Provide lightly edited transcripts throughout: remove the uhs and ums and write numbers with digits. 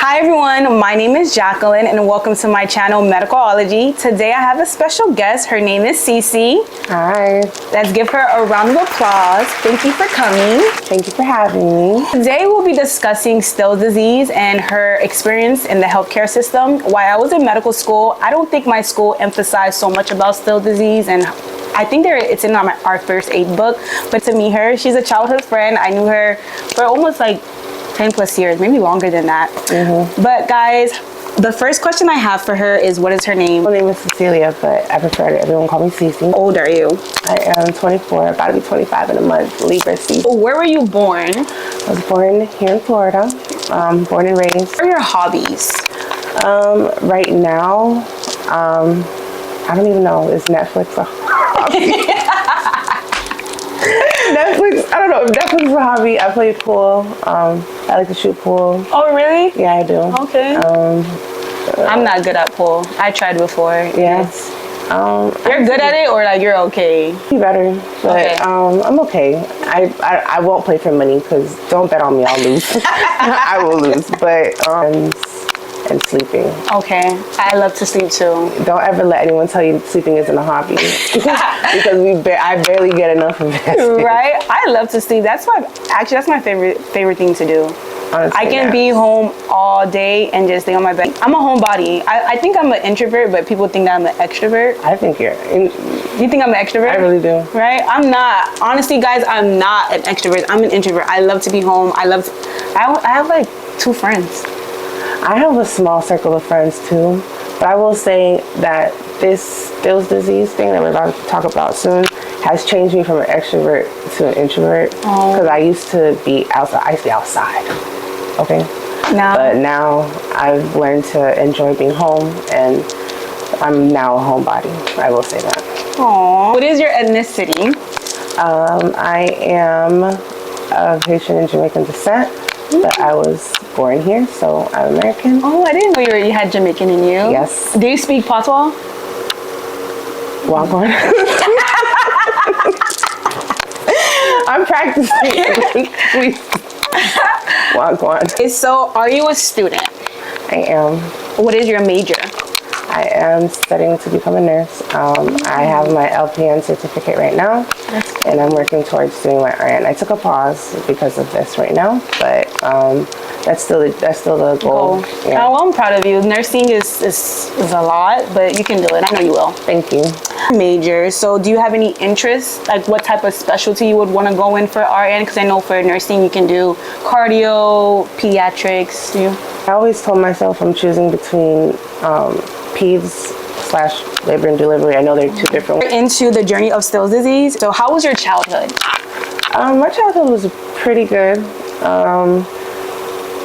Hi everyone, my name is Jacqueline and welcome to my channel Medicalology. Today I have a special guest. Her name is Cece. Hi. Let's give her a round of applause. Thank you for coming. Thank you for having me. Today we'll be discussing Still's disease and her experience in the healthcare system. While I was in medical school, I don't think my school emphasized so much about Still's disease, and I think it's in our first aid book. But to meet her, she's a childhood friend. I knew her for almost like 10 plus years, maybe longer than that. But guys, the first question I have for her is, what is her name? My name is Cecilia, but I prefer to everyone call me Cece. How old are you? I am 24, about to be 25 in a month, Libra season. Where were you born? I was born here in Florida, born and raised. What are your hobbies? Right now, I don't even know, is Netflix a hobby? Netflix, I don't know if Netflix is a hobby. I play pool. I like to shoot pool. Oh, really? Yeah, I do. Okay. I'm not good at pool. I tried before. Yes. You're good at it, or like you're okay? Be better, but okay. I'm okay. I won't play for money because don't bet on me, I'll lose. I will lose, but and sleeping. Okay, I love to sleep too. Don't ever let anyone tell you sleeping isn't a hobby because I barely get enough of it. Right? I love to sleep. That's my favorite thing to do. Honestly, I can be home all day and just lay on my bed. I'm a homebody. I think I'm an introvert, but people think that I'm an extrovert. I think You think I'm an extrovert? I really do. Right? I'm not. Honestly, guys, I'm not an extrovert. I'm an introvert. I love to be home. I have like 2 friends. I have a small circle of friends too, but I will say that this Still's disease thing that we're about to talk about soon has changed me from an extrovert to an introvert, because I used to be outside. I used to be outside, okay? But now I've learned to enjoy being home, and I'm now a homebody. I will say that. Aww. What is your ethnicity? I am of Haitian and Jamaican descent, but I was born here, so I'm American. Oh, I didn't know you had Jamaican in you. Yes. Do you speak patois? Wagwan. I'm practicing. Wagwan. So, are you a student? I am. What is your major? I am studying to become a nurse. I have my LPN certificate right now, and I'm working towards doing my RN. I took a pause because of this right now, but that's still the goal. Yeah. Oh, well, I'm proud of you. Nursing is a lot, but you can do it. I know you will. Thank you. Major. So, do you have any interests? Like, what type of specialty you would want to go in for RN? Because I know for nursing you can do cardio, pediatrics. I always told myself I'm choosing between peds/labor and delivery. I know they're 2 different ones. Into the journey of Still's disease. So, how was your childhood? My childhood was pretty good.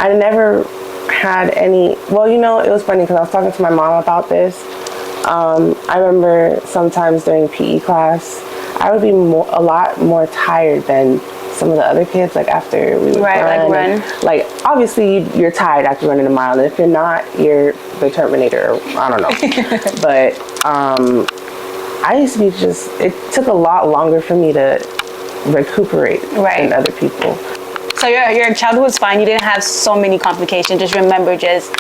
I never had any, well, you know, it was funny because I was talking to my mom about this. I remember sometimes during PE class, I would be a lot more tired than some of the other kids, like after we would run. Like, obviously you're tired after running a mile, and if you're not, you're the Terminator, or I don't know. But I used to be it took a lot longer for me to recuperate than other people. So your childhood was fine. You didn't have so many complications. Just remember just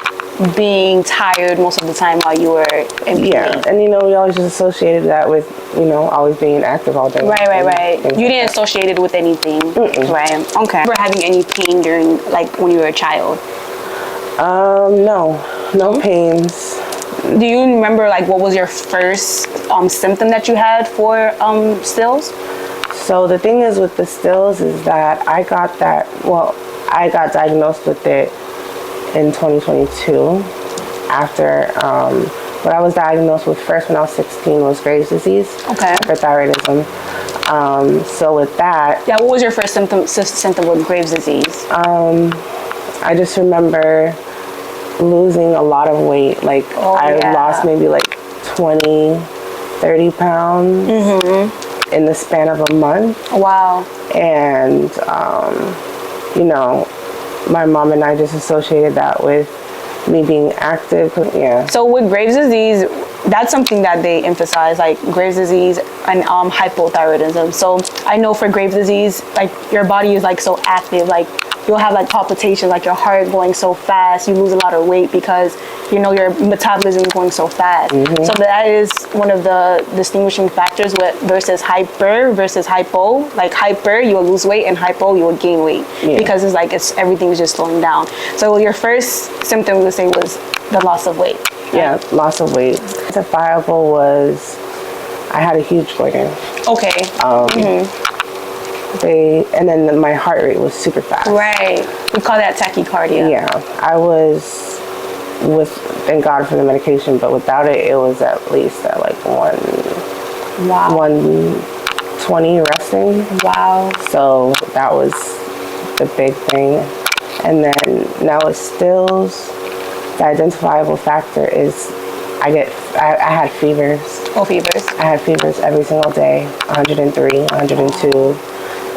being tired most of the time while you were in PE. Yeah, and you know, we always just associated that with, you know, always being active all day. Right. You didn't associate it with anything. Right. Okay. Were having any pain during, like, when you were a child? No pains. Do you remember, like, what was your first symptom that you had for Still's? So the thing is with the Still's is that I got diagnosed with it in 2022 after what I was diagnosed with first when I was 16 was Graves' disease, hyperthyroidism. So with that, what was your first symptom with Graves' disease? I just remember losing a lot of weight. Like I lost maybe like 20, 30 pounds in the span of a month. Wow. And you know, my mom and I just associated that with me being active. So with Graves' disease, that's something that they emphasize, like Graves' disease and hypothyroidism. So I know for Graves' disease, like your body is like so active, like you'll have like palpitations, like your heart going so fast. You lose a lot of weight because you know your metabolism is going so fast. So that is one of the distinguishing factors versus hyper versus hypo. Like hyper, you'll lose weight, and hypo, you'll gain weight because it's like everything's just slowing down. So your first symptom, let's say, was the loss of weight. Right? Yeah, loss of weight. Identifiable was I had a huge goiter. Okay. And then my heart rate was super fast. Right. We call that tachycardia. Yeah, I was thank God for the medication, but without it, it was at least at like 120 resting. Wow. So that was the big thing. And then now with stills, the identifiable factor is I had fevers. Oh, fevers. I had fevers every single day, 103, 102.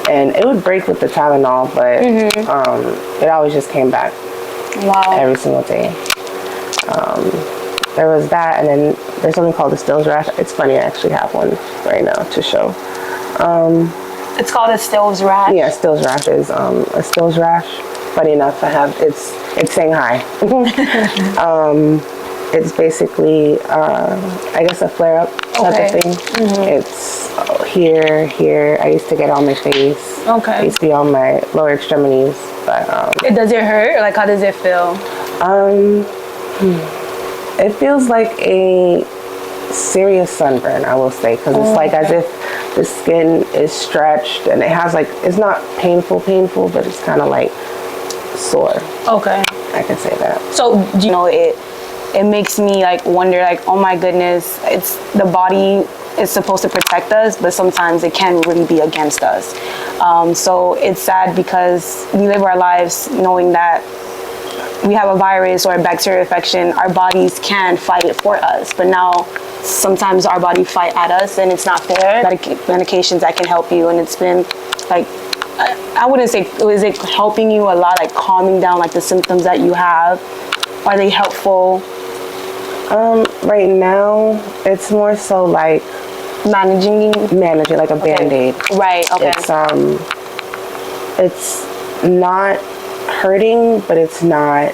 And it would break with the Tylenol, but it always just came back. Wow. Every single day. There was that, and then there's something called a Stills rash. It's funny, I actually have one right now to show. It's called a Stills rash? Yeah, Stills rash is a Stills rash. Funny enough, it's saying hi. It's basically, I guess, a flare-up type of thing. It's here. I used to get it on my face. Okay. It used to be on my lower extremities. But does it hurt? Like, how does it feel? It feels like a serious sunburn, I will say, because it's like as if the skin is stretched, and it has like, it's not painful, but it's kind of like sore. Okay. I can say that. So, you know, it makes me like wonder, like, oh my goodness, it's the body is supposed to protect us, but sometimes it can really be against us. So it's sad because we live our lives knowing that we have a virus or a bacterial infection, our bodies can fight it for us. But now sometimes our body fight at us, and it's not fair. Medications that can help you, and it's been like, I wouldn't say, is it helping you a lot, like calming down like the symptoms that you have? Are they helpful? Right now, it's more so like managing like a Band-Aid. Right. Okay. It's not hurting, but it's not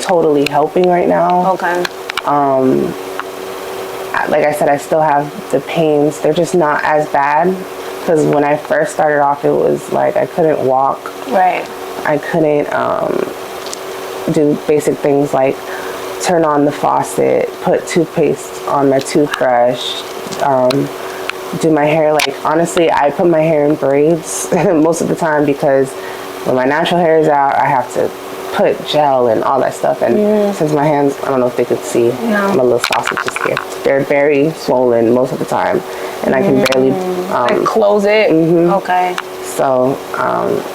totally helping right now. Okay. Like I said, I still have the pains. They're just not as bad, because when I first started off, it was like I couldn't walk. Right. I couldn't do basic things like turn on the faucet, put toothpaste on my toothbrush, do my hair. Like, honestly, I put my hair in braids most of the time, because when my natural hair is out, I have to put gel and all that stuff. And since my hands, I don't know if they could see, I'm a little sausage just here. They're very swollen most of the time, and I can barely like close it. Okay. So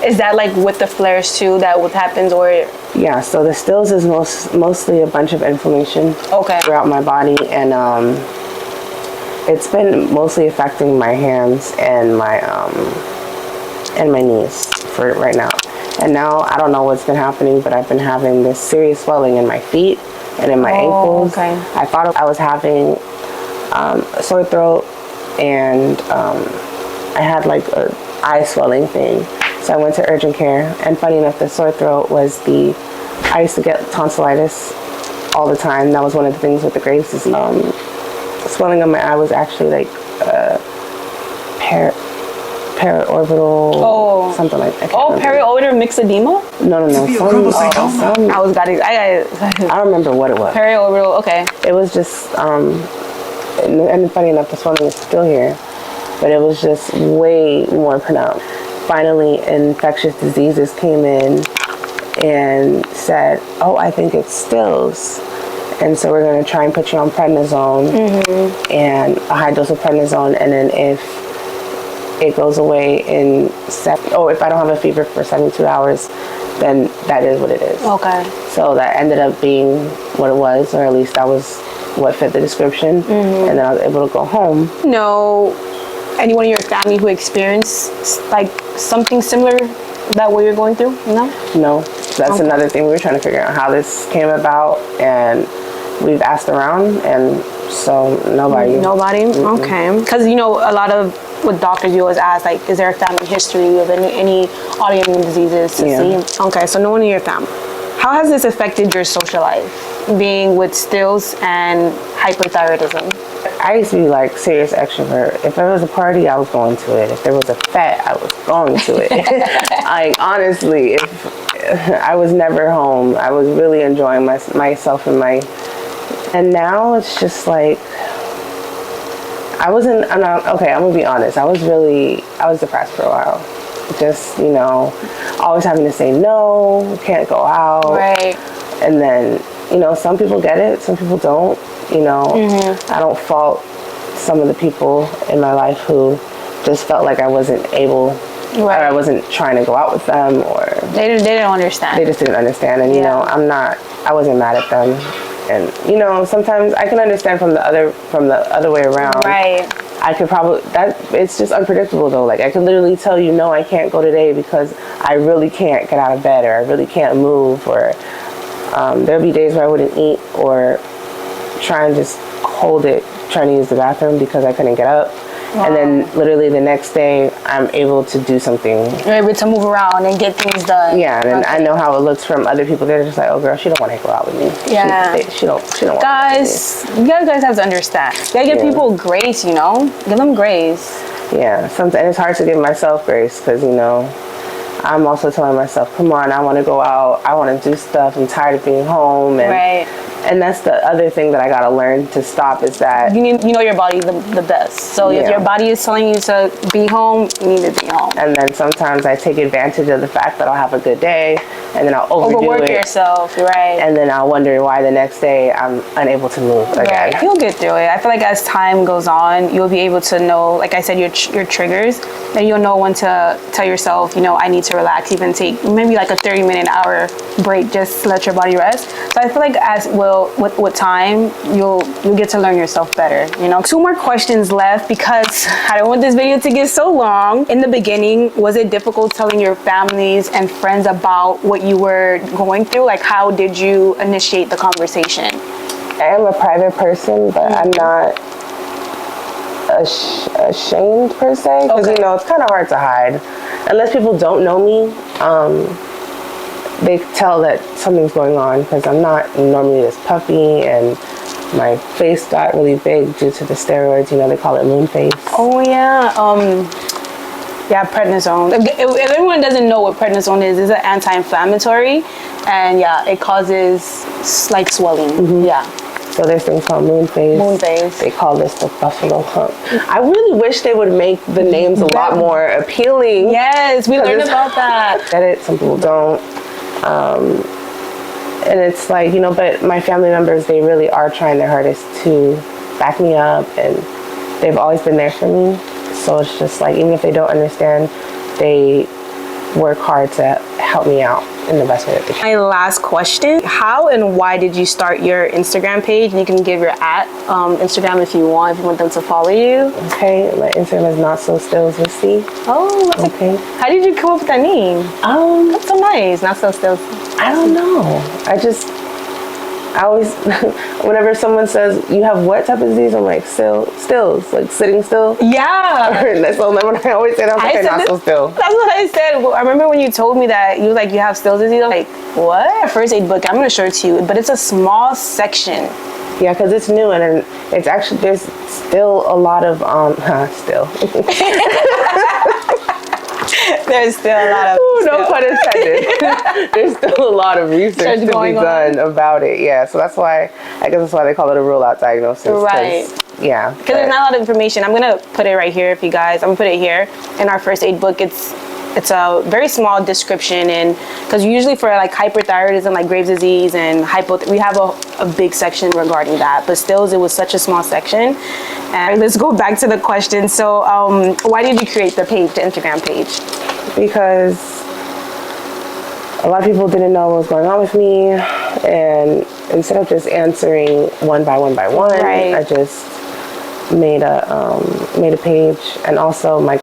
is that like with the flares too, that what happens? Or yeah, so the stills is mostly a bunch of inflammation throughout my body, and it's been mostly affecting my hands and my knees for right now. And now I don't know what's been happening, but I've been having this serious swelling in my feet and in my ankles. Okay. I thought I was having a sore throat, and I had like a eye swelling thing. So I went to urgent care, and funny enough, the sore throat was I used to get tonsillitis all the time. That was one of the things with the Graves' disease. Swelling on my eye was actually like periorbital, something like that. Periorbital myxedema? No. I don't remember what it was. Periorbital, okay. It was just, and funny enough, the swelling is still here, but it was just way more pronounced. Finally, infectious diseases came in and said, oh, I think it's stills. And so we're going to try and put you on prednisone and a high dose of prednisone. And then if it goes away in if I don't have a fever for 72 hours, then that is what it is. Okay. So that ended up being what it was, or at least that was what fit the description. And then I was able to go home. No, anyone in your family who experienced like something similar that what you're going through? No. That's another thing. We were trying to figure out how this came about, and we've asked around, and So nobody. Nobody? Okay. Because, you know, a lot of, with doctors, you always ask, like, is there a family history of any autoimmune diseases to see? Okay, so no one in your family. How has this affected your social life, being with stills and hyperthyroidism? I used to be like serious extrovert. If there was a party, I was going to it. If there was a fete, I was going to it. Like, honestly, if I was never home, I was really enjoying myself and now it's just like, I'm gonna be honest. I was depressed for a while. Just, you know, always having to say no, can't go out. Right. And then, you know, some people get it, some people don't. You know, I don't fault some of the people in my life who just felt like I wasn't able, or I wasn't trying to go out with them, or they didn't understand. They just didn't understand. And, you know, I wasn't mad at them. And, you know, sometimes I can understand from the other way around. Right. I could probably, it's just unpredictable though. Like, I can literally tell you, no, I can't go today because I really can't get out of bed, or I really can't move, or there'll be days where I wouldn't eat or try and just hold it, trying to use the bathroom because I couldn't get up. Wow. And then literally the next day, I'm able to do something. You're able to move around and get things done. Yeah, and I know how it looks from other people. They're just like, oh girl, she don't want to go out with me. Yeah. She don't want guys, you guys have to understand. You gotta give people grace, you know? Give them grace. Yeah, and it's hard to give myself grace because, you know, I'm also telling myself, come on, I want to go out. I want to do stuff. I'm tired of being home. And, right. And that's the other thing that I got to learn to stop is that... You know your body the best. So if your body is telling you to be home, you need to be home. And then sometimes I take advantage of the fact that I'll have a good day, and then I'll overwork yourself, right. And then I'll wonder why the next day I'm unable to move again. Right. You'll get through it. I feel like as time goes on, you'll be able to know, like I said, your triggers, and you'll know when to tell yourself, you know, I need to relax, even take maybe like a 30-minute hour break just to let your body rest. So I feel like with time, you'll get to learn yourself better, you know. 2 more questions left because I don't want this video to get so long. In the beginning, was it difficult telling your families and friends about what you were going through? Like, how did you initiate the conversation? I am a private person, but I'm not ashamed per se, because you know, it's kind of hard to hide. Unless people don't know me, they tell that something's going on because I'm not normally this puffy, and my face got really big due to the steroids. You know, they call it moon face. Oh yeah, yeah, prednisone. If everyone doesn't know what prednisone is, it's an anti-inflammatory, and yeah, it causes like swelling. Yeah. So there's things called moon face. Moon face. They call this the buffalo hump. I really wish they would make the names a lot more appealing. Yes, we learned about that. Get it? Some people don't. And it's like, you know, but my family members, they really are trying their hardest to back me up, and they've always been there for me. So it's just like, even if they don't understand, they work hard to help me out in the best way that they can. My last question, how and why did you start your Instagram page? And you can give your Instagram if you want them to follow you. Okay, my Instagram is not so stills with C. Oh, that's okay. How did you come up with that name? That's so nice. Not so stills. I don't know. I always, whenever someone says, you have what type of disease? I'm like, stills, like sitting still. Yeah. So when I always say that, I'm like, not so still. That's what I said. I remember when you told me that, you were like, you have stills disease. I'm like, what? First aid book, I'm going to show it to you, but it's a small section. Yeah, because it's new, and then it's actually, there's still a lot of, There's still a lot of... Ooh, no pun intended. There's still a lot of research to be done about it. Yeah, so that's why, I guess that's why they call it a rule-out diagnosis. Right. Yeah. Because there's not a lot of information. I'm going to put it right here if you guys... I'm going to put it here in our first aid book. It's a very small description, and because usually for like hyperthyroidism, like Graves' disease and we have a big section regarding that, but still it was such a small section. And let's go back to the question. So why did you create the Instagram page? Because a lot of people didn't know what was going on with me, and instead of just answering one by one, right. I just made a page, and also my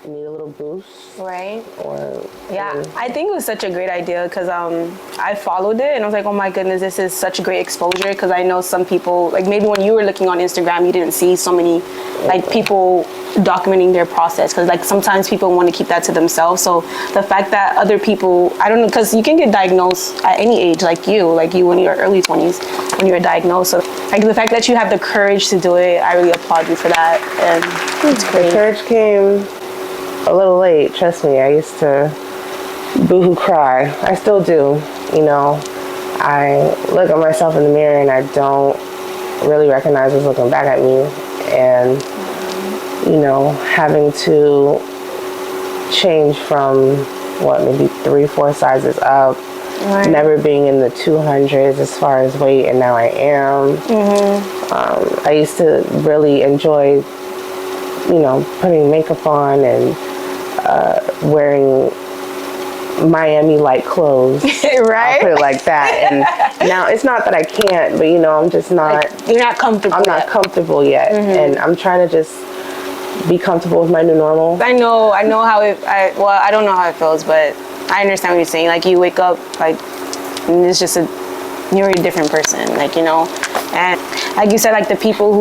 need a little boost. Right. Or Yeah, I think it was such a great idea because I followed it and I was like, oh my goodness, this is such a great exposure, because I know some people, like maybe when you were looking on Instagram, you didn't see so many like people documenting their process, because like sometimes people want to keep that to themselves. So the fact that other people, I don't know, because you can get diagnosed at any age, like you in your early 20s when you were diagnosed. So like the fact that you have the courage to do it, I really applaud you for that, and it's great. The courage came a little late, trust me. I used to boohoo cry. I still do, you know. I look at myself in the mirror and I don't really recognize what's looking back at me, and you know, having to change from maybe 3-4 sizes up, right. Never being in the 200s as far as weight, and now I am. I used to really enjoy, you know, putting makeup on and wearing Miami-like clothes. Right? I'll put it like that. And now it's not that I can't, but you know, I'm just not. Like, you're not comfortable. I'm not comfortable yet, and I'm trying to just be comfortable with my new normal. I know how I don't know how it feels, but I understand what you're saying. Like, you wake up, like, and it's just you're a different person, like, you know. And like you said, like the people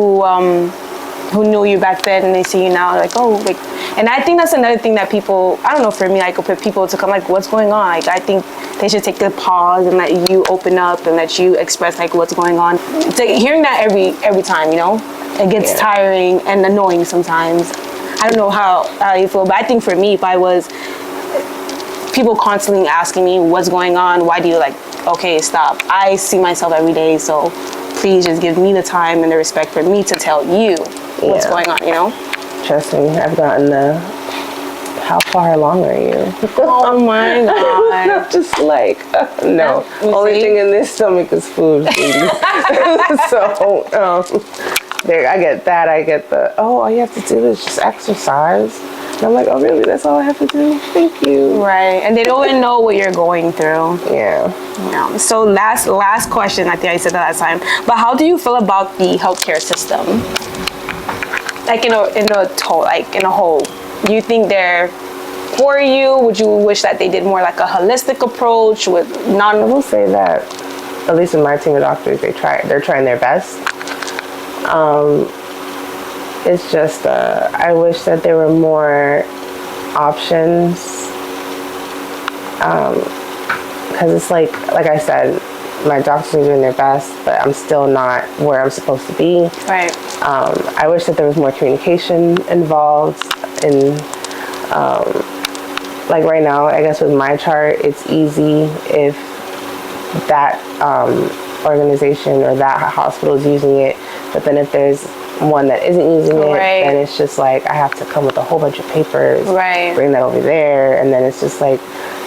who knew you back then and they see you now, like, oh, like, and I think that's another thing that people, I don't know, for me, like, for people to come, like, what's going on? Like, I think they should take the pause and let you open up and let you express, like, what's going on. It's like, hearing that every time, you know, it gets tiring and annoying sometimes. I don't know how you feel, but I think for me, if I was people constantly asking me what's going on, why do you, like, okay, stop. I see myself every day, so please just give me the time and the respect for me to tell you what's going on, you know? Trust me, I've gotten how far along are you? Oh my God. I'm just like, no. Only thing in this stomach is food. So, there, I get that. I get all you have to do is just exercise. And I'm like, oh, really? That's all I have to do? Thank you. Right. And they don't even know what you're going through. Yeah. So last question. I think I said that last time. But how do you feel about the healthcare system? Like in a whole. Do you think they're for you? Would you wish that they did more like a holistic approach with I will say that, at least in my team of doctors, they're trying their best. It's just, I wish that there were more options. Because it's like I said, my doctors are doing their best, but I'm still not where I'm supposed to be. Right. I wish that there was more communication involved in, like right now, I guess with my chart, it's easy if that organization or that hospital is using it, but then if there's one that isn't using it, then it's just like I have to come with a whole bunch of papers, bring that over there, and then it's just like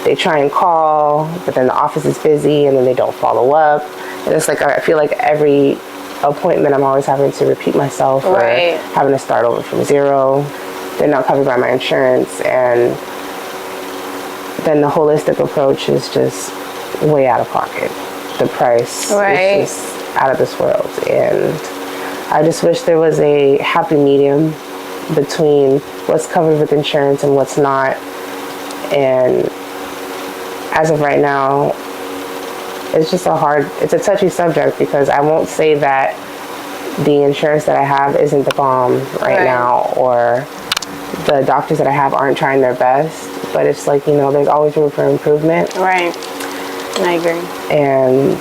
they try and call, but then the office is busy, and then they don't follow up, and it's like I feel like every appointment I'm always having to repeat myself or having to start over from zero. They're not covered by my insurance, and then the holistic approach is just way out of pocket. The price is just out of this world, and I just wish there was a happy medium between what's covered with insurance and what's not. And as of right now, it's just it's a touchy subject, because I won't say that the insurance that I have isn't the bomb right now, or the doctors that I have aren't trying their best, but it's like, you know, there's always room for improvement. Right. I agree. And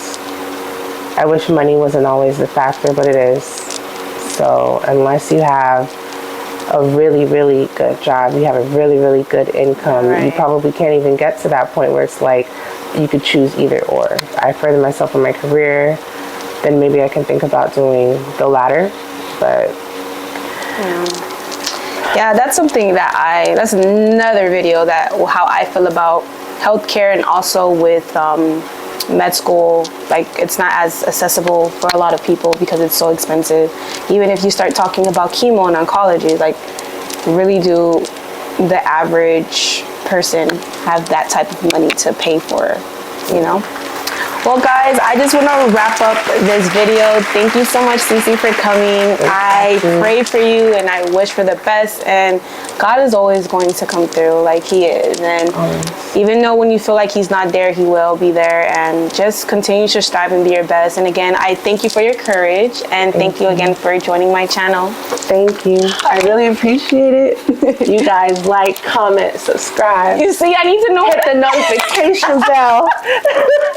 I wish money wasn't always the factor, but it is. So unless you have a really, really good job, you have a really, really good income, you probably can't even get to that point where it's like you could choose either or. If I further myself in my career, then maybe I can think about doing the latter. But yeah, that's something that's another video that how I feel about healthcare, and also with med school. Like, it's not as accessible for a lot of people because it's so expensive. Even if you start talking about chemo and oncology, like, really do the average person have that type of money to pay for, you know? Well, guys, I just want to wrap up this video. Thank you so much, Cece, for coming. I pray for you and I wish for the best. And God is always going to come through like He is. And even though when you feel like He's not there, He will be there. And just continue to strive and be your best. And again, I thank you for your courage. And thank you again for joining my channel. Thank you. I really appreciate it. You guys like, comment, subscribe. You see, I need to know. Hit the notification bell.